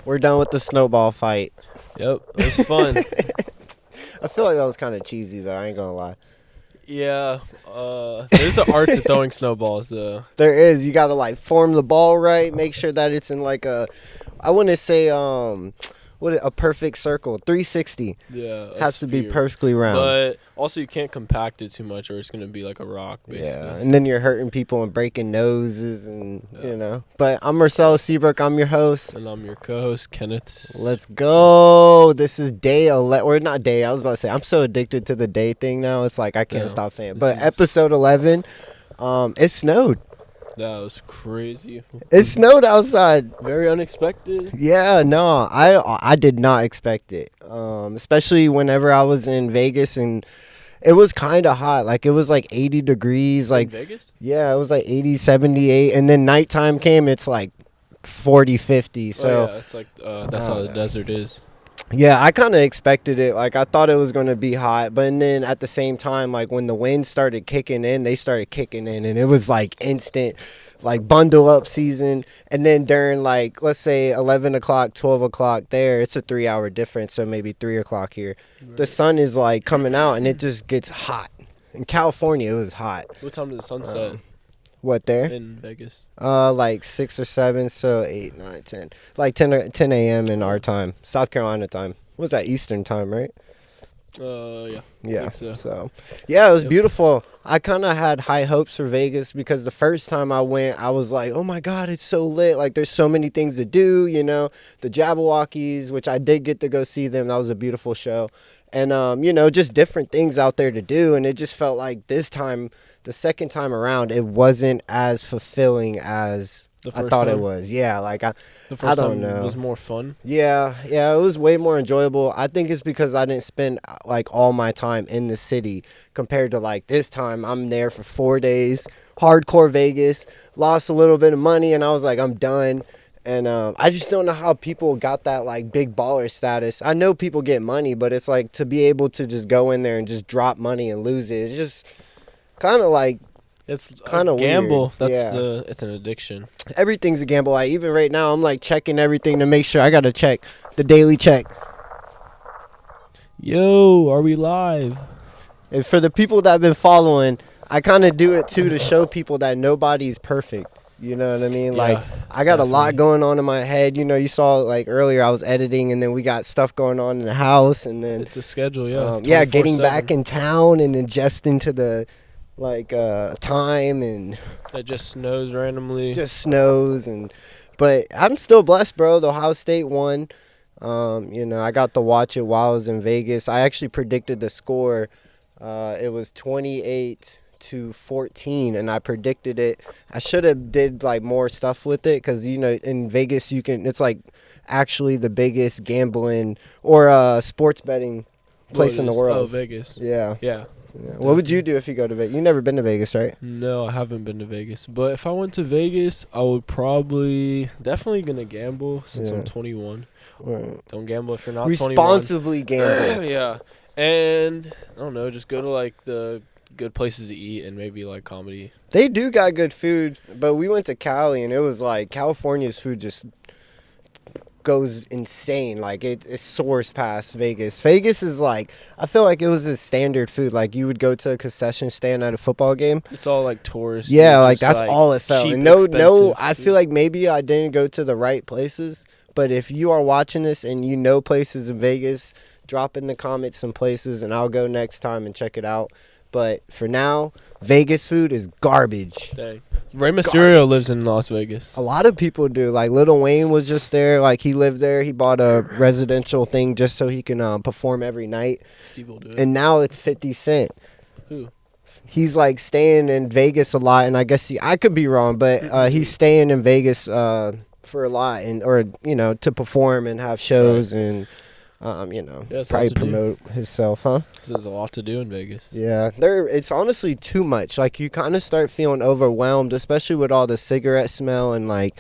We're done with the snowball fight. Yep, it was fun. I feel like that was kind of cheesy, though. I ain't gonna lie. Yeah, there's an art to throwing snowballs, though. There is. You gotta like form the ball right. Make sure that it's in like a, I wouldn't say a perfect circle. 360 Yeah, a has to be sphere. perfectly round. But also, you can't compact it too much, or it's gonna be like a rock, basically. Yeah, and then you're hurting people and breaking noses, and Yeah. you know. But I'm Marcelo Seabrook. I'm your host. And I'm your co-host, Kenneth. Let's go. This is day 11. Or not day. I was about to say, I'm so addicted to the day thing now. It's like I can't Yeah. stop saying it. But episode 11, it snowed. That was crazy. It snowed outside. Very unexpected. Yeah, no, I did not expect it. Especially whenever I was in Vegas and it was kind of hot. Like it was like 80 degrees. Like in Vegas? yeah, it was like 80, 78. And then nighttime came, it's like 40, 50. So yeah, it's like that's how the desert is. yeah, I kind of expected it. Like, I thought it was going to be hot. But then at the same time, like, when the wind started kicking in, they started kicking in. And it was, like, instant, like, bundle up season. And then during, like, let's say 11 o'clock, 12 o'clock there, it's a 3-hour difference. So maybe 3 o'clock here. Right. The sun is, like, coming out, and it just gets hot. In California, it was hot. What time does the sun set What there? in Vegas? Like 6 or 7, so 8, 9, 10. Like 10 a.m. in our time. South Carolina time. What's that, Eastern time, right? Yeah. Yeah. think so. So, yeah, it was Yep. beautiful. I kind of had high hopes for Vegas because the first time I went, I was like, oh my God, it's so lit. Like, there's so many things to do, you know. The Jabberwockies, which I did get to go see them. That was a beautiful show. And, you know, just different things out there to do. And it just felt like this time, the second time around, it wasn't as fulfilling as The I first thought it time? was. Yeah, like The I first don't time know. was more fun. Yeah, it was way more enjoyable. I think it's because I didn't spend like all my time in the city compared to like this time. I'm there for 4 days, hardcore Vegas, lost a little bit of money, and I was like, I'm done. And I just don't know how people got that like big baller status. I know people get money, but it's like to be able to just go in there and just drop money and lose it. It's just kind of like It's Kinda a gamble. weird. That's Yeah. it's an addiction. everything's a gamble. Like even right now, I'm like checking everything to make sure I got to check the daily check. Yo, are we live? And for the people that have been following, I kind of do it too to show people that nobody's perfect. You know what I mean? Like, Yeah, I got a lot definitely. going on in my head. You know, you saw like earlier I was editing, and then we got stuff going on in the house, and then It's a schedule, yeah. yeah, getting 24/7. back in town and adjusting to the like time and It just snows randomly. just snows but I'm still blessed, bro. The Ohio State won. You know, I got to watch it while I was in Vegas. I actually predicted the score. It was 28-14, and I predicted it. I should have did like more stuff with it because you know in Vegas it's like actually the biggest gambling or sports betting place in the Oh, world. Vegas. Yeah. Yeah. What would you do if you go to Vegas? You never been to Vegas, right? No, I haven't been to Vegas. But if I went to Vegas, I would definitely gonna gamble since Yeah. I'm 21. Right. Don't gamble if you're not 21. Responsibly gamble. Yeah. And I don't know, just go to like the good places to eat and maybe like comedy. They do got good food, but we went to Cali and it was like California's food just goes insane. Like it soars past Vegas. Vegas is like, I feel like it was a standard food. Like you would go to a concession stand at a football game. It's all like tourist. Yeah, like that's all it felt. cheap, And no, expensive I food. feel like maybe I didn't go to the right places. But if you are watching this and you know places in Vegas, drop in the comments some places and I'll go next time and check it out. But for now, Vegas food is garbage. Dang. Rey Mysterio lives in Las Vegas. A lot of people do. Like Lil Wayne was just there. Like he lived there. He bought a residential thing just so he can perform every night. Steve will do it. And now it's 50 Cent. Who? He's like staying in Vegas a lot, and I guess I could be wrong, but he's staying in Vegas for a lot, or you know, to perform and have shows and you know, Yeah, it's probably lots to do. promote himself, huh? 'Cause there's a lot to do in Vegas. Yeah, it's honestly too much. Like you kind of start feeling overwhelmed, especially with all the cigarette smell and like,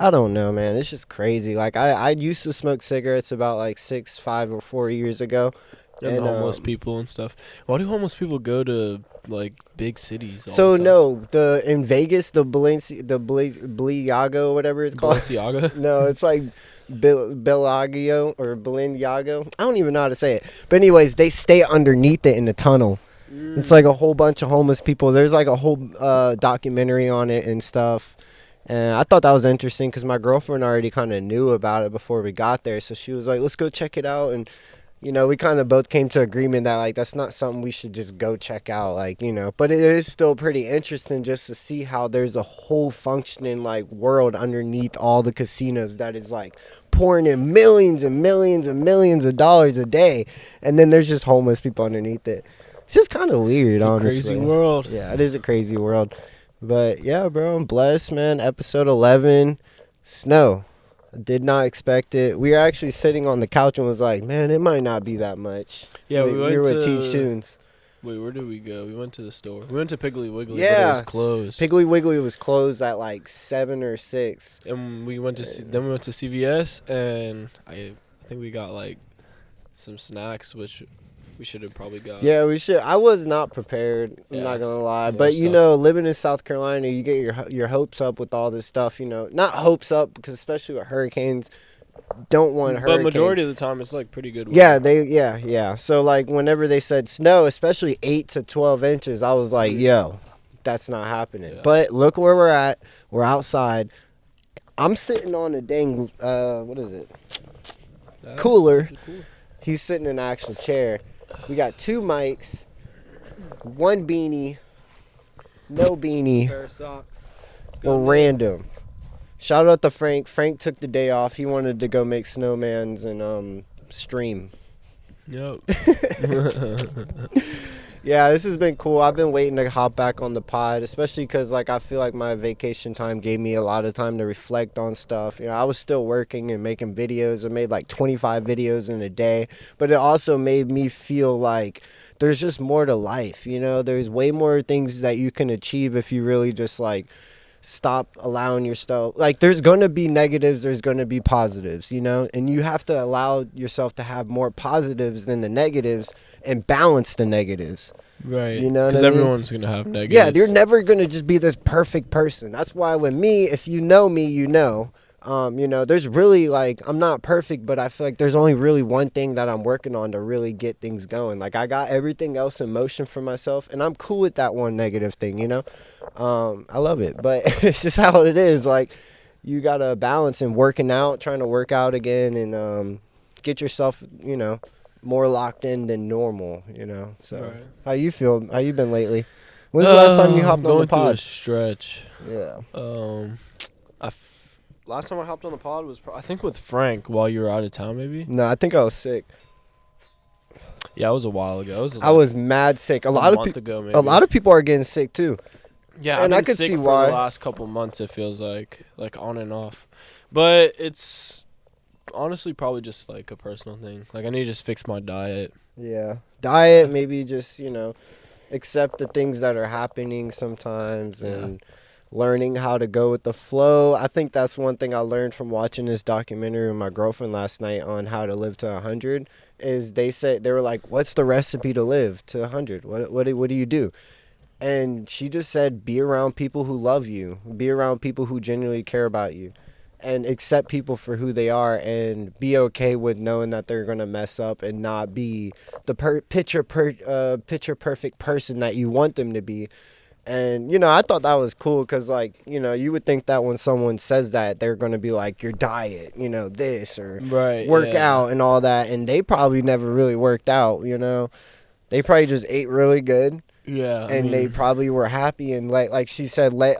I don't know, man. It's just crazy. Like I used to smoke cigarettes about like 6, 5, or 4 years ago. And the homeless people and stuff. Why do homeless people go to like big cities all So the time. no, in Vegas, the Balenciaga, whatever it's called. Balenciaga. No, it's like Bellagio or Balenciaga. I don't even know how to say it. But anyways, they stay underneath it in the tunnel. It's like a whole bunch of homeless people. There's like a whole documentary on it and stuff. And I thought that was interesting because my girlfriend already kind of knew about it before we got there. So she was like, let's go check it out. And, you know, we kind of both came to agreement that, like, that's not something we should just go check out. Like, you know, but it is still pretty interesting just to see how there's a whole functioning, like, world underneath all the casinos that is, like, pouring in millions and millions and millions of dollars a day. And then there's just homeless people underneath it. It's just kind of weird, It's a honestly. crazy world. Yeah, it is a crazy world. But, yeah, bro, I'm blessed, man. Episode 11, snow. I did not expect it. We were actually sitting on the couch and was like, man, it might not be that much. Yeah, we went were to with T-Tunes. Wait, where did we go? We went to the store. We went to Piggly Wiggly, but it Yeah. was closed. Piggly Wiggly was closed at like 7 or 6. And we went to then we went to CVS, and I think we got like some snacks, which we should have probably got. Yeah, we should. I was not prepared. I'm Yeah, not gonna it's lie, more but you stuff. know, living in South Carolina, you get your hopes up with all this stuff. You know, not hopes up because especially with hurricanes, don't want hurricanes. But majority of the time, it's like pretty good. Yeah, yeah. So like whenever they said snow, especially 8 to 12 inches, I was like, yo, that's not happening. Yeah. But look where we're at. We're outside. I'm sitting on a dang what is it? Cooler. He's sitting in an actual chair. We got 2 mics, 1 beanie, no beanie. Pair of socks. We're random. Shout out to Frank. Frank took the day off. He wanted to go make snowmans and stream. Yep. Yeah, this has been cool. I've been waiting to hop back on the pod, especially because like I feel like my vacation time gave me a lot of time to reflect on stuff. You know, I was still working and making videos. I made like 25 videos in a day, but it also made me feel like there's just more to life. You know, there's way more things that you can achieve if you really just like stop allowing yourself, like there's going to be negatives, there's going to be positives, you know, and you have to allow yourself to have more positives than the negatives and balance the negatives. Right. You know what because I mean? everyone's gonna have negatives. Yeah, you're never going to just be this perfect person. That's why with me, if you know me, you know, there's really like, I'm not perfect, but I feel like there's only really one thing that I'm working on to really get things going. Like I got everything else in motion for myself and I'm cool with that one negative thing, you know? I love it, but it's just how it is. Like you got to balance and working out, trying to work out again and get yourself, you know, more locked in than normal, you know? So Right. how you feel? How you been lately? When's the last time you hopped on the going through a pod? stretch. Yeah. Last time I hopped on the pod was I think with Frank while you were out of town, maybe. No, I think I was sick. Yeah, it was a while ago. I was mad sick. A lot of ago, maybe. a lot of people are getting sick too. Yeah, and I've I been could sick see for why. the last couple months. It feels like on and off, but it's honestly probably just like a personal thing. Like I need to just fix my diet. Yeah, diet, maybe just, you know, accept the things that are happening sometimes and learning how to go with the flow. I think that's one thing I learned from watching this documentary with my girlfriend last night on how to live to 100 is they were like, what's the recipe to live to 100? What do you do? And she just said, be around people who love you, be around people who genuinely care about you, and accept people for who they are and be okay with knowing that they're going to mess up and not be the picture perfect person that you want them to be. And, you know, I thought that was cool because, like, you know, you would think that when someone says that, they're going to be like, your diet, you know, this or work out and all that. And they probably never really worked out, you know. They probably just ate really good. Yeah. And they probably were happy and like she said, let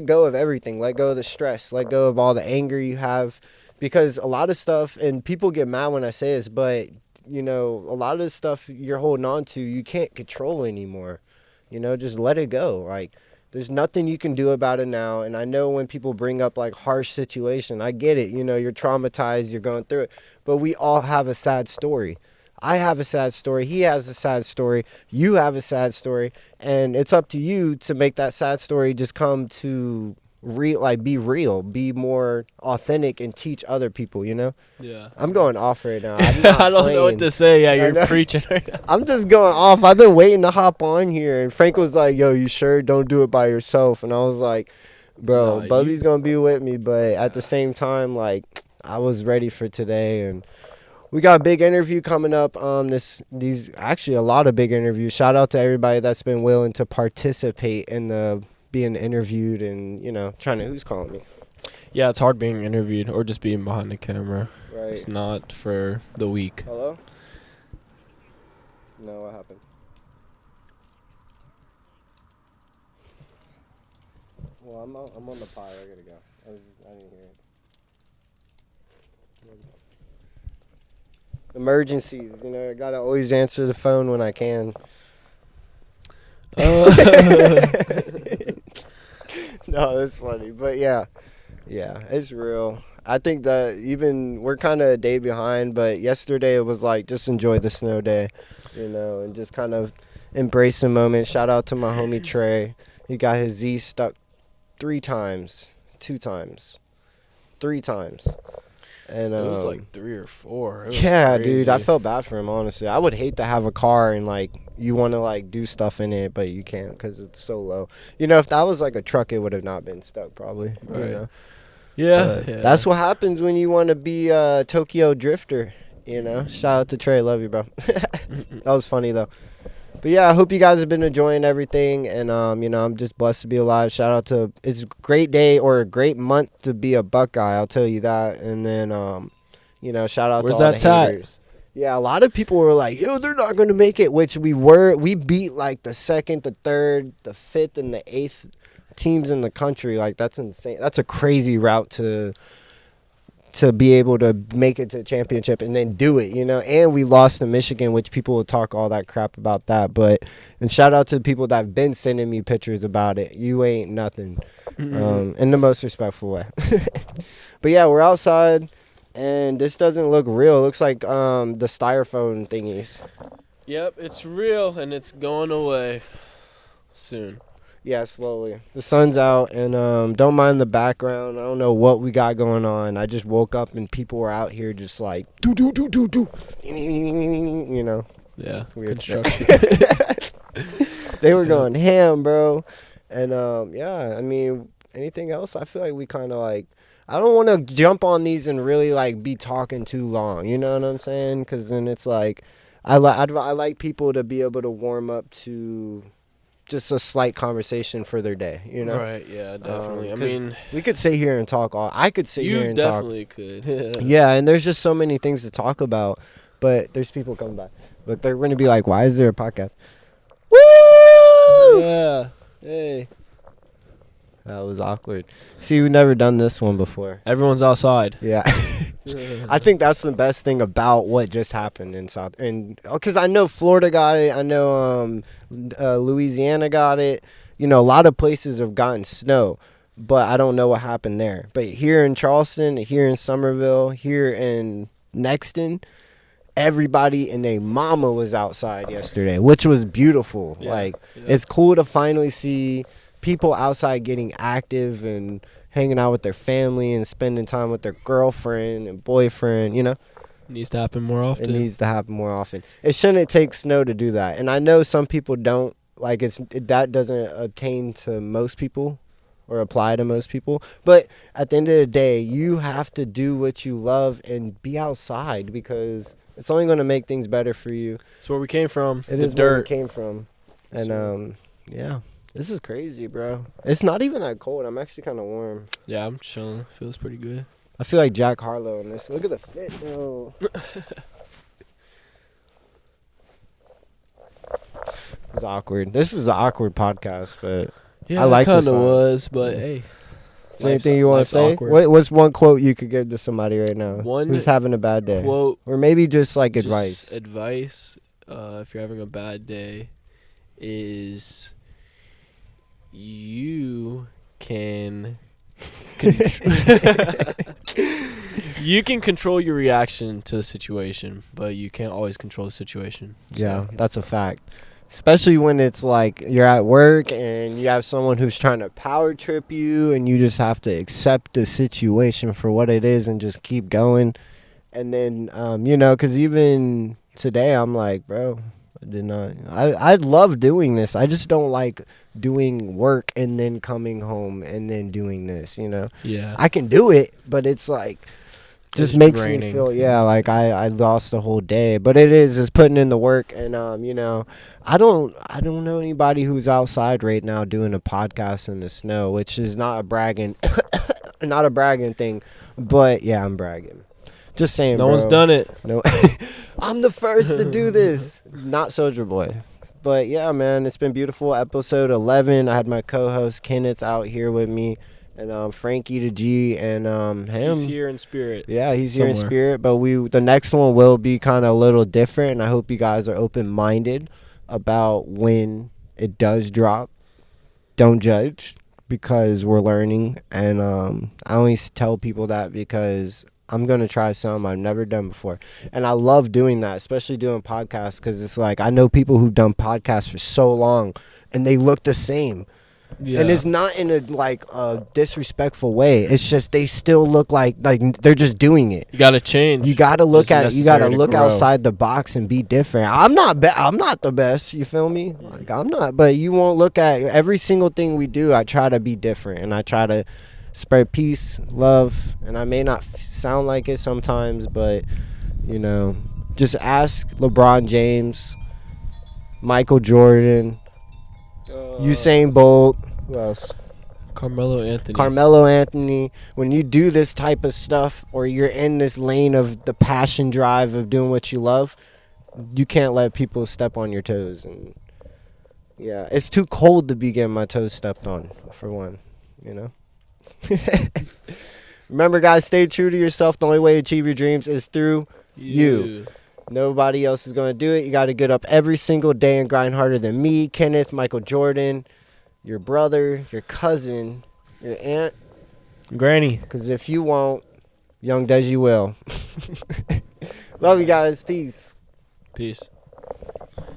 go of everything. Let go of the stress. Let go of all the anger you have. Because a lot of stuff, and people get mad when I say this, but, you know, a lot of the stuff you're holding on to, you can't control anymore. You know, just let it go. Like, there's nothing you can do about it now. And I know when people bring up, like, harsh situation, I get it. You know, you're traumatized, you're going through it. But we all have a sad story. I have a sad story. He has a sad story. You have a sad story. And it's up to you to make that sad story just come to be real, be more authentic, and teach other people. Yeah. I'm going off right now. I'm not I don't know what to say. Yeah, you're preaching right now. I'm just going off. I've been waiting to hop on here, and Frank was like, "Yo, you sure? Don't do it by yourself." And I was like, "Bro, Bubby's gonna be with me," but at the same time, like, I was ready for today, and we got a big interview coming up. These actually a lot of big interviews. Shout out to everybody that's been willing to participate in the being interviewed, and trying to. Who's calling me? Yeah, it's hard being interviewed or just being behind the camera. Right. It's not for the weak. Hello? No, what happened? Well, I'm on the pod. I gotta go. I didn't hear it. Emergencies, I gotta always answer the phone when I can. No, that's funny, but yeah, it's real. I think that even we're kind of a day behind, but yesterday it was like just enjoy the snow day, and just kind of embrace the moment. Shout out to my homie Trey. He got his Z stuck 3 times, 2 times, 3 times. And it was like 3 or 4. Yeah, crazy. dude, I felt bad for him, honestly. I would hate to have a car and like you want to like do stuff in it, but you can't because it's so low. If that was like a truck, it would have not been stuck probably. Right. Yeah. That's what happens when you want to be a Tokyo drifter. Shout out to Trey, love you, bro. That was funny though. But yeah, I hope you guys have been enjoying everything, and I'm just blessed to be alive. Shout out to it's a great day or a great month to be a Buckeye, I'll tell you that. And then shout out Where's to all that the haters. Yeah, a lot of people were like, "Yo, they're not going to make it," which we beat like the 2nd, the 3rd, the 5th, and the 8th teams in the country. Like, that's insane. That's a crazy route to be able to make it to the championship and then do it, and we lost to Michigan, which people will talk all that crap about that, and shout out to the people that have been sending me pictures about it. You ain't nothing. In the most respectful way. But yeah, we're outside and this doesn't look real. It looks like the styrofoam thingies. Yep, it's real and it's going away soon. Yeah, slowly. The sun's out, and don't mind the background. I don't know what we got going on. I just woke up, and people were out here just like, do. Yeah, weird construction. They were going ham, bro. And, yeah, I mean, anything else? I feel like we kind of like, I don't want to jump on these and really, like, be talking too long. You know what I'm saying? Because then it's like, I like people to be able to warm up to just a slight conversation for their day, Right, yeah, definitely. I mean, we could sit here and talk I could sit here and talk. You definitely could. Yeah, and there's just so many things to talk about, but there's people coming by. Look, they're going to be like, why is there a podcast? Woo! Yeah. Hey. That was awkward. See, we've never done this one before. Everyone's outside. Yeah. I think that's the best thing about what just happened in South, and because I know Florida got it, I know Louisiana got it. A lot of places have gotten snow, but I don't know what happened there. But here in Charleston, here in Somerville, here in Nexton, everybody and their mama was outside yesterday, which was beautiful. Yeah, It's cool to finally see people outside getting active and hanging out with their family and spending time with their girlfriend and boyfriend, Needs to happen more often. It needs to happen more often. It shouldn't take snow to do that. And I know some people don't, like, that doesn't obtain to most people or apply to most people. But at the end of the day, you have to do what you love and be outside because it's only going to make things better for you. It's where we came from. It is where we came from. And, yeah. This is crazy, bro. It's not even that cold. I'm actually kind of warm. Yeah, I'm chilling. Feels pretty good. I feel like Jack Harlow in this. Look at the fit, bro. It's awkward. This is an awkward podcast, but yeah, I like this. It kind of was, but hey. Is there anything you want to say? What's one quote you could give to somebody right now who's having a bad day? Quote, or maybe just like advice. Advice, if you're having a bad day, is you can you can control your reaction to the situation, but you can't always control the situation. So. Yeah, that's a fact. Especially when it's like you're at work and you have someone who's trying to power trip you and you just have to accept the situation for what it is and just keep going. And then, because even today I'm like, bro, I love doing this. I just don't like doing work and then coming home and then doing this, Yeah. I can do it, but it's like, just It's makes draining. me feel like I lost the whole day. But it's putting in the work. And I don't know anybody who's outside right now doing a podcast in the snow, which is not a bragging not a bragging thing, but yeah, I'm bragging, just saying. No bro. one's done it. No. I'm the first to do this, not Soldier Boy. But yeah, man, it's been beautiful. Episode 11. I had my co-host Kenneth out here with me, and Frankie the G, and him. He's here in spirit. Yeah, he's here in somewhere. spirit. But the next one will be kind of a little different, and I hope you guys are open-minded about when it does drop. Don't judge, because we're learning, and I only tell people that because I'm going to try something I've never done before. And I love doing that, especially doing podcasts, because it's like I know people who've done podcasts for so long and they look the same. Yeah. And it's not in a disrespectful way. It's just they still look like they're just doing it. You gotta change. You gotta look It's you gotta necessary to look grow. outside the box and be different. I'm not the best. You feel me? Like I'm not. But you won't look at every single thing we do. I try to be different, and I try to spread peace, love, and I may not sound like it sometimes, but just ask LeBron James, Michael Jordan, Usain Bolt. Who else? Carmelo Anthony. Carmelo Anthony. When you do this type of stuff, or you're in this lane of the passion drive of doing what you love, you can't let people step on your toes. And yeah, it's too cold to be getting my toes stepped on, for one. Remember, guys, stay true to yourself. The only way to achieve your dreams is through you. Nobody else is going to do it. You got to get up every single day and grind harder than me, Kenneth, Michael Jordan, your brother, your cousin, your aunt. Granny. Because if you won't, young Desi will. Love you guys. Peace. Peace.